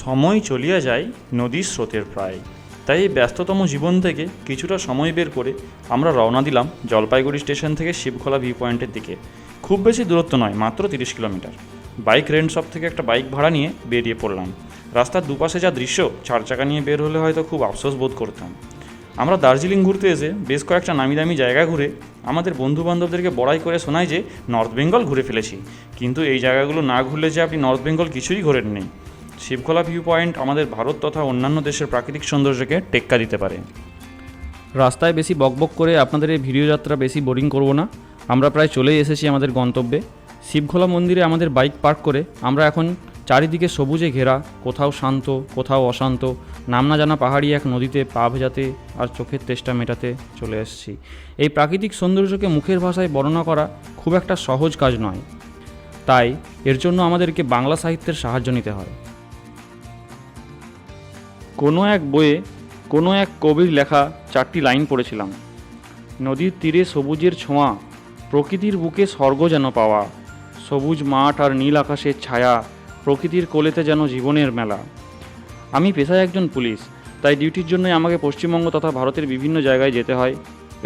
সময় চলিয়া যায় নদীর স্রোতের প্রায়। তাই এই ব্যস্ততম জীবন থেকে কিছুটা সময় বের করে আমরা রওনা দিলাম জলপাইগুড়ি স্টেশন থেকে শিবখোলা ভিউ পয়েন্টের দিকে। খুব বেশি দূরত্ব নয়, মাত্র 30 কিলোমিটার। বাইক রেন্ট শপ থেকে একটা বাইক ভাড়া নিয়ে বেরিয়ে পড়লাম। রাস্তার দুপাশে যা দৃশ্য, 4 চাকা নিয়ে বের হলে হয়তো খুব আফসোস বোধ করতাম। আমরা দার্জিলিং ঘুরতে এসে বেশ কয়েকটা নামি দামি জায়গা ঘুরে আমাদের বন্ধুবান্ধবদেরকে বড়াই করে শোনাই যে নর্থ বেঙ্গল ঘুরে ফেলেছি, কিন্তু এই জায়গাগুলো না ঘুরলে যে আপনি নর্থ বেঙ্গল কিছুই ঘোরেন নেই। শিবখোলা ভিউ পয়েন্ট আমাদের ভারত তথা অন্যান্য দেশের প্রাকৃতিক সৌন্দর্যকে টেক্কা দিতে পারে। রাস্তায় বেশি বকবক করে আপনাদের এই ভিডিও যাত্রা বেশি বোরিং করব না। আমরা প্রায় চলেই এসেছি আমাদের গন্তব্যে। শিবখোলা মন্দিরে আমাদের বাইক পার্ক করে আমরা এখন চারিদিকে সবুজে ঘেরা, কোথাও শান্ত কোথাও অশান্ত, নাম না জানা পাহাড়ি এক নদীতে পা ভেজাতে আর চোখের তেষ্টা মেটাতে চলে এসেছি। এই প্রাকৃতিক সৌন্দর্যকে মুখের ভাষায় বর্ণনা করা খুব একটা সহজ কাজ নয়, তাই এর জন্য আমাদেরকে বাংলা সাহিত্যের সাহায্য নিতে হয়। কোনো এক বইয়ে কোনো এক কবির লেখা 4টি লাইন পড়েছিলাম। নদীর তীরে সবুজের ছোঁয়া, প্রকৃতির বুকে স্বর্গ যেন পাওয়া, সবুজ মাঠ আর নীল আকাশের ছায়া, প্রকৃতির কোলেতে যেন জীবনের মেলা। আমি পেশায় একজন পুলিশ, তাই ডিউটির জন্যই আমাকে পশ্চিমবঙ্গ তথা ভারতের বিভিন্ন জায়গায় যেতে হয়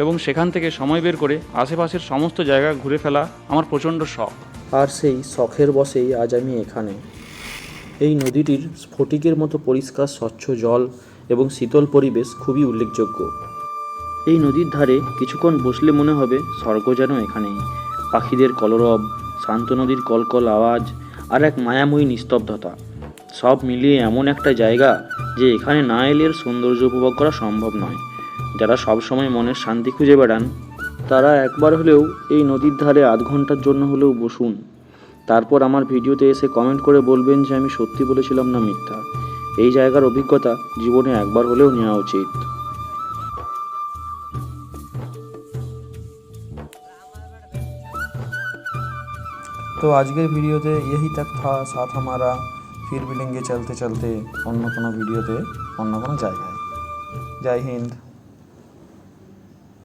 এবং সেখান থেকে সময় বের করে আশেপাশের সমস্ত জায়গা ঘুরে ফেলা আমার প্রচণ্ড শখ। আর সেই শখের বশেই আজ আমি এখানে। এই নদীটির স্ফটিকের মতো পরিষ্কার স্বচ্ছ জল এবং শীতল পরিবেশ খুবই উল্লেখযোগ্য। এই নদীর ধারে কিছুক্ষণ বসলে মনে হবে স্বর্গ যেন এখানেই। পাখিদের কলরব, শান্ত নদীর কলকল আওয়াজ আর এক মায়াময়ী নিস্তব্ধতা, সব মিলিয়ে এমন একটা জায়গা যে এখানে না এলে এর সৌন্দর্য উপভোগ করা সম্ভব নয়। যারা সবসময় মনের শান্তি খুঁজে বেড়ান তারা একবার হলেও এই নদীর ধারে আধ ঘন্টার জন্য হলেও বসুন। তারপর আমার ভিডিওতে এসে কমেন্ট করে বলবেন যে আমি সত্যি বলেছিলাম না মিথ্যা। এই জায়গার অভিজ্ঞতা জীবনে একবার হলেও নেওয়া উচিত। तो আজকের ভিডিওতে यही तक था, साथ हमारा फिर मिलेंगे चलते चलते অন্য কোনো ভিডিওতে অন্য কোনো জায়গায়। জয় হিন্দ।